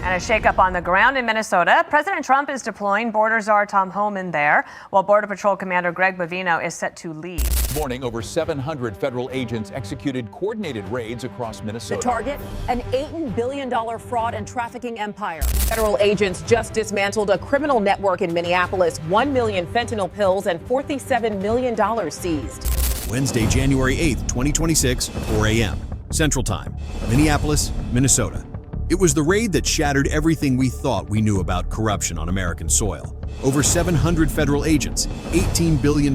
And a shakeup on the ground in Minnesota. President Trump is deploying border czar Tom Homan there, while Border Patrol Commander Greg Bovino is set to leave. This morning, over 700 federal agents executed coordinated raids across Minnesota. The target, an $8 billion fraud and trafficking empire. Federal agents just dismantled a criminal network in Minneapolis. 1 million fentanyl pills and $47 million seized. Wednesday, January 8th, 2026, 4 a.m. Central Time, Minneapolis, Minnesota. It was the raid that shattered everything we thought we knew about corruption on American soil. Over 700 federal agents, $18 billion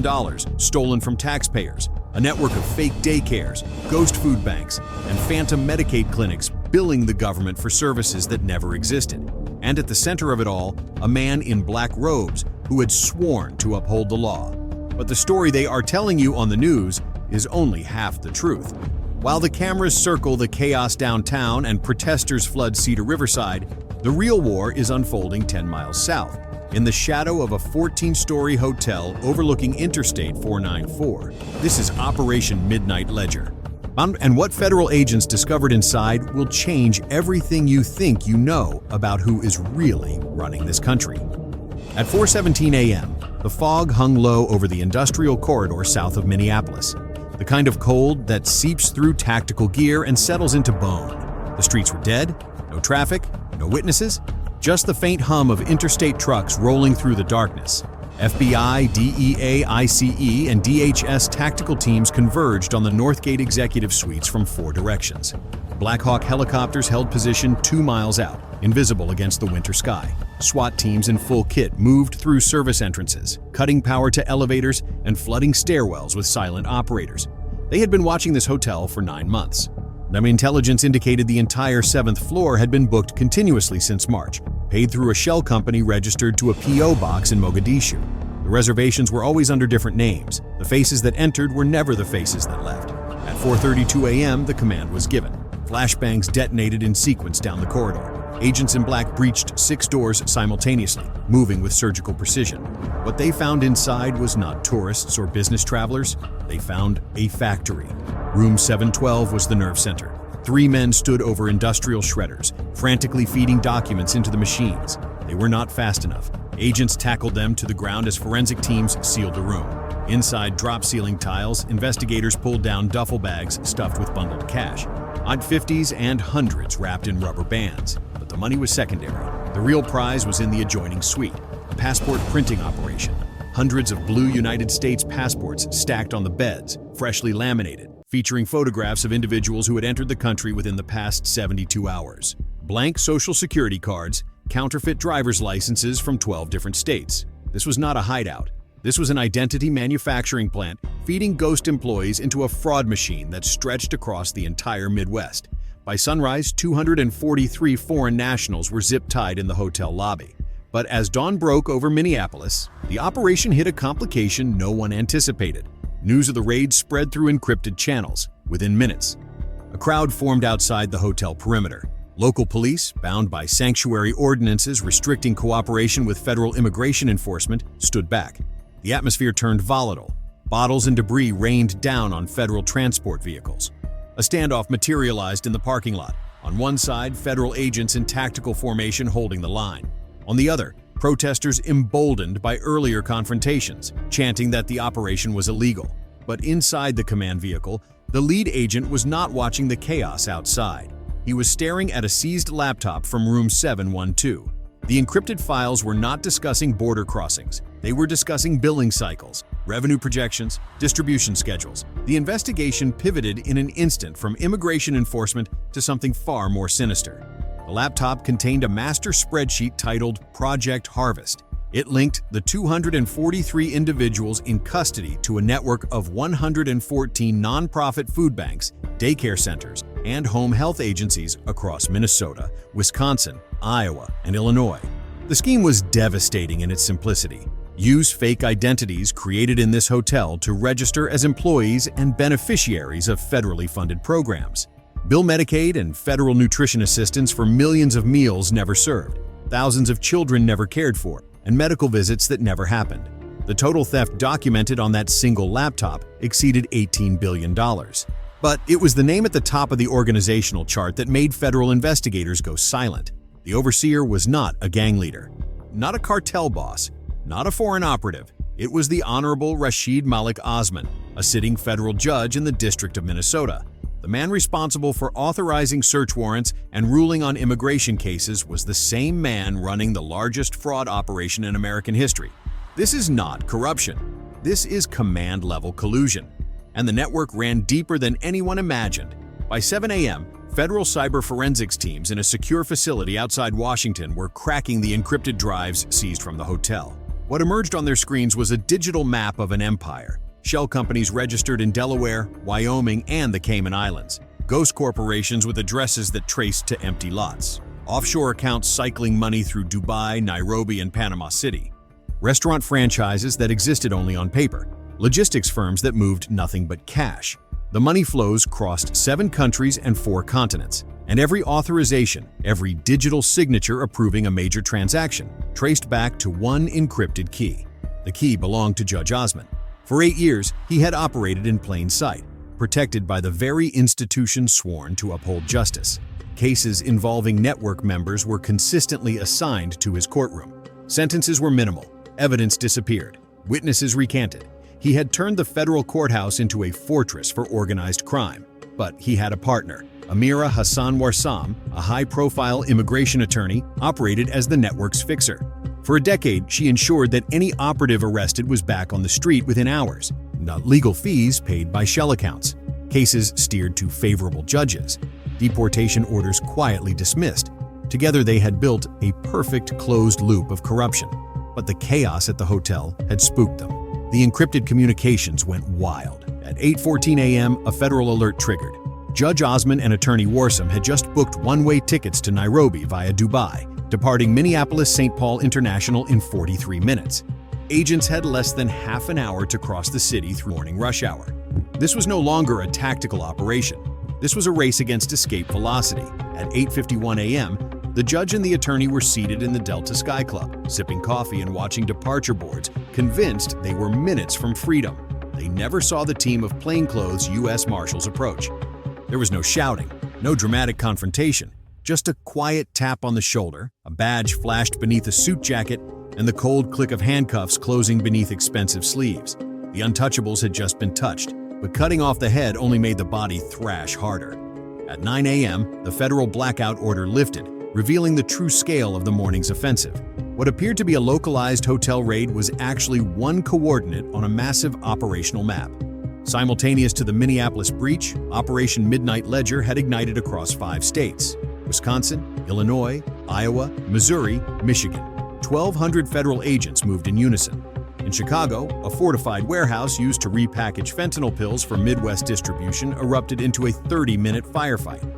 stolen from taxpayers, a network of fake daycares, ghost food banks, and phantom Medicaid clinics billing the government for services that never existed. And at the center of it all, a man in black robes who had sworn to uphold the law. But the story they are telling you on the news is only half the truth. While the cameras circle the chaos downtown and protesters flood Cedar Riverside, the real war is unfolding 10 miles south, in the shadow of a 14-story hotel overlooking Interstate 494. This is Operation Midnight Ledger. And what federal agents discovered inside will change everything you think you know about who is really running this country. At 4:17 a.m., the fog hung low over the industrial corridor south of Minneapolis. The kind of cold that seeps through tactical gear and settles into bone. The streets were dead, no traffic, no witnesses, just the faint hum of interstate trucks rolling through the darkness. FBI, DEA ICE, and DHS tactical teams converged on the Northgate executive suites from 4 directions. Black Hawk helicopters held position 2 miles out, invisible against the winter sky. SWAT teams in full kit moved through service entrances, cutting power to elevators and flooding stairwells with silent operators. They had been watching this hotel for 9 months. Intelligence indicated the entire 7th floor had been booked continuously since March, paid through a shell company registered to a P.O. box in Mogadishu. The reservations were always under different names. The faces that entered were never the faces that left. At 4:32 a.m., the command was given. Flashbangs detonated in sequence down the corridor. Agents in black breached 6 doors simultaneously, moving with surgical precision. What they found inside was not tourists or business travelers. They found a factory. Room 712 was the nerve center. 3 men stood over industrial shredders, frantically feeding documents into the machines. They were not fast enough. Agents tackled them to the ground as forensic teams sealed the room. Inside drop ceiling tiles, investigators pulled down duffel bags stuffed with bundled cash. Odd 50s and hundreds wrapped in rubber bands. But the money was secondary. The real prize was in the adjoining suite, a passport printing operation. Hundreds of blue United States passports stacked on the beds, freshly laminated, featuring photographs of individuals who had entered the country within the past 72 hours. Blank social security cards, counterfeit driver's licenses from 12 different states. This was not a hideout. This was an identity manufacturing plant feeding ghost employees into a fraud machine that stretched across the entire Midwest. By sunrise, 243 foreign nationals were zip-tied in the hotel lobby. But as dawn broke over Minneapolis, the operation hit a complication no one anticipated. News of the raid spread through encrypted channels within minutes. A crowd formed outside the hotel perimeter. Local police, bound by sanctuary ordinances restricting cooperation with federal immigration enforcement, stood back. The atmosphere turned volatile. Bottles and debris rained down on federal transport vehicles. A standoff materialized in the parking lot. On one side, federal agents in tactical formation holding the line. On the other, protesters emboldened by earlier confrontations, chanting that the operation was illegal. But inside the command vehicle, the lead agent was not watching the chaos outside. He was staring at a seized laptop from room 712. The encrypted files were not discussing border crossings. They were discussing billing cycles, revenue projections, distribution schedules. The investigation pivoted in an instant from immigration enforcement to something far more sinister. The laptop contained a master spreadsheet titled Project Harvest. It linked the 243 individuals in custody to a network of 114 nonprofit food banks, daycare centers, and home health agencies across Minnesota, Wisconsin, Iowa, and Illinois. The scheme was devastating in its simplicity. Use fake identities created in this hotel to register as employees and beneficiaries of federally funded programs. Bill Medicaid and federal nutrition assistance for millions of meals never served, thousands of children never cared for, and medical visits that never happened. The total theft documented on that single laptop exceeded $18 billion. But it was the name at the top of the organizational chart that made federal investigators go silent. The overseer was not a gang leader, not a cartel boss, not a foreign operative. It was the Honorable Rashid Malik Osman, a sitting federal judge in the District of Minnesota. The man responsible for authorizing search warrants and ruling on immigration cases was the same man running the largest fraud operation in American history. This is not corruption. This is command-level collusion. And the network ran deeper than anyone imagined. By 7 a.m., federal cyber forensics teams in a secure facility outside Washington were cracking the encrypted drives seized from the hotel. What emerged on their screens was a digital map of an empire. Shell companies registered in Delaware, Wyoming, and the Cayman Islands. Ghost corporations with addresses that traced to empty lots. Offshore accounts cycling money through Dubai, Nairobi, and Panama City. Restaurant franchises that existed only on paper. Logistics firms that moved nothing but cash. The money flows crossed 7 countries and 4 continents, and every authorization, every digital signature approving a major transaction, traced back to one encrypted key. The key belonged to Judge Osman. For 8 years, he had operated in plain sight, protected by the very institution sworn to uphold justice. Cases involving network members were consistently assigned to his courtroom. Sentences were minimal, evidence disappeared, witnesses recanted. He had turned the federal courthouse into a fortress for organized crime. But he had a partner. Amira Hassan Warsam, a high-profile immigration attorney, operated as the network's fixer. For a decade, she ensured that any operative arrested was back on the street within hours, not legal fees paid by shell accounts. Cases steered to favorable judges. Deportation orders quietly dismissed. Together they had built a perfect closed loop of corruption. But the chaos at the hotel had spooked them. The encrypted communications went wild. At 8:14 a.m., a federal alert triggered. Judge Osman and attorney Warsam had just booked one-way tickets to Nairobi via Dubai, departing Minneapolis-St. Paul International in 43 minutes. Agents had less than half an hour to cross the city through morning rush hour. This was no longer a tactical operation. This was a race against escape velocity. At 8:51 a.m., the judge and the attorney were seated in the Delta Sky Club, sipping coffee and watching departure boards, convinced they were minutes from freedom. They never saw the team of plainclothes U.S. Marshals approach. There was no shouting, no dramatic confrontation, just a quiet tap on the shoulder, a badge flashed beneath a suit jacket, and the cold click of handcuffs closing beneath expensive sleeves. The untouchables had just been touched, but cutting off the head only made the body thrash harder. At 9 a.m., the federal blackout order lifted, revealing the true scale of the morning's offensive. What appeared to be a localized hotel raid was actually one coordinate on a massive operational map. Simultaneous to the Minneapolis breach, Operation Midnight Ledger had ignited across 5 states: Wisconsin, Illinois, Iowa, Missouri, Michigan. 1,200 federal agents moved in unison. In Chicago, a fortified warehouse used to repackage fentanyl pills for Midwest distribution erupted into a 30-minute firefight.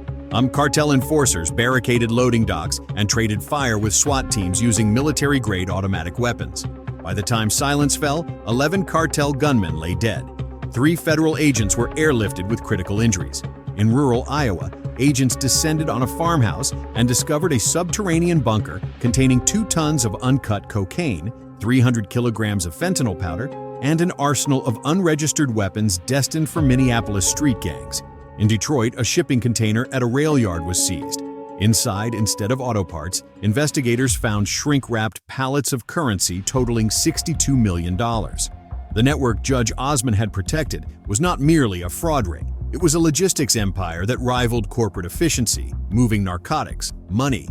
Cartel enforcers barricaded loading docks and traded fire with SWAT teams using military-grade automatic weapons. By the time silence fell, 11 cartel gunmen lay dead. 3 federal agents were airlifted with critical injuries. In rural Iowa, agents descended on a farmhouse and discovered a subterranean bunker containing 2 tons of uncut cocaine, 300 kilograms of fentanyl powder, and an arsenal of unregistered weapons destined for Minneapolis street gangs. In Detroit, a shipping container at a rail yard was seized. Inside, instead of auto parts, investigators found shrink-wrapped pallets of currency totaling $62 million. The network Judge Osman had protected was not merely a fraud ring. It was a logistics empire that rivaled corporate efficiency, moving narcotics, money,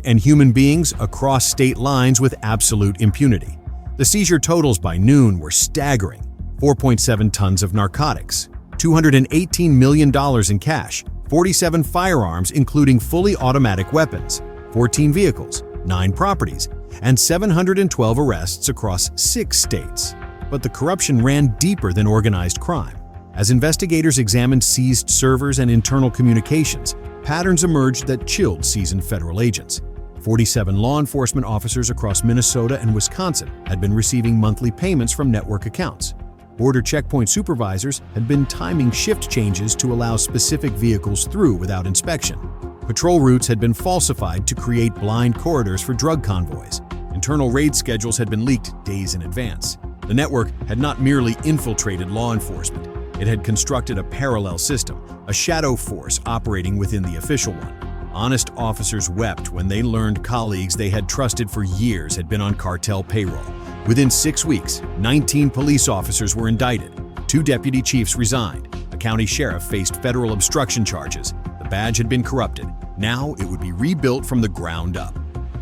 and human beings across state lines with absolute impunity. The seizure totals by noon were staggering: 4.7 tons of narcotics, $218 million in cash, 47 firearms including fully automatic weapons, 14 vehicles, 9 properties, and 712 arrests across 6 states. But the corruption ran deeper than organized crime. As investigators examined seized servers and internal communications, patterns emerged that chilled seasoned federal agents. 47 law enforcement officers across Minnesota and Wisconsin had been receiving monthly payments from network accounts. Border checkpoint supervisors had been timing shift changes to allow specific vehicles through without inspection. Patrol routes had been falsified to create blind corridors for drug convoys. Internal raid schedules had been leaked days in advance. The network had not merely infiltrated law enforcement, it had constructed a parallel system, a shadow force operating within the official one. Honest officers wept when they learned colleagues they had trusted for years had been on cartel payroll. Within 6 weeks, 19 police officers were indicted. 2 deputy chiefs resigned. A county sheriff faced federal obstruction charges. The badge had been corrupted. Now it would be rebuilt from the ground up.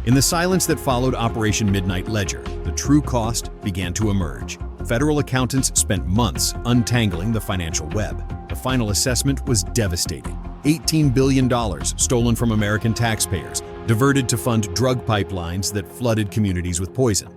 In the silence that followed Operation Midnight Ledger, the true cost began to emerge. Federal accountants spent months untangling the financial web. The final assessment was devastating. $18 billion stolen from American taxpayers, diverted to fund drug pipelines that flooded communities with poison.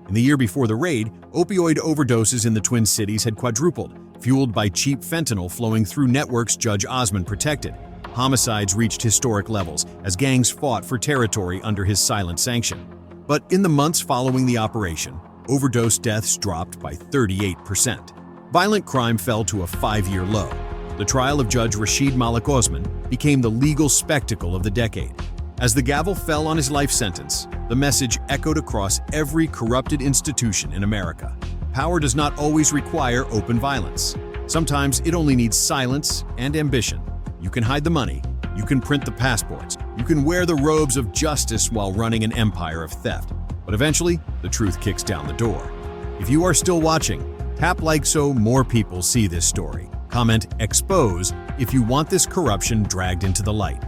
In the year before the raid, opioid overdoses in the Twin Cities had quadrupled, fueled by cheap fentanyl flowing through networks Judge Osmond protected. Homicides reached historic levels as gangs fought for territory under his silent sanction. But in the months following the operation, overdose deaths dropped by 38%. Violent crime fell to a 5-year low. The trial of Judge Rashid Malik Osman became the legal spectacle of the decade. As the gavel fell on his life sentence, the message echoed across every corrupted institution in America. Power does not always require open violence. Sometimes it only needs silence and ambition. You can hide the money, you can print the passports, you can wear the robes of justice while running an empire of theft. But eventually, the truth kicks down the door. If you are still watching, tap like so more people see this story. Comment "expose" if you want this corruption dragged into the light.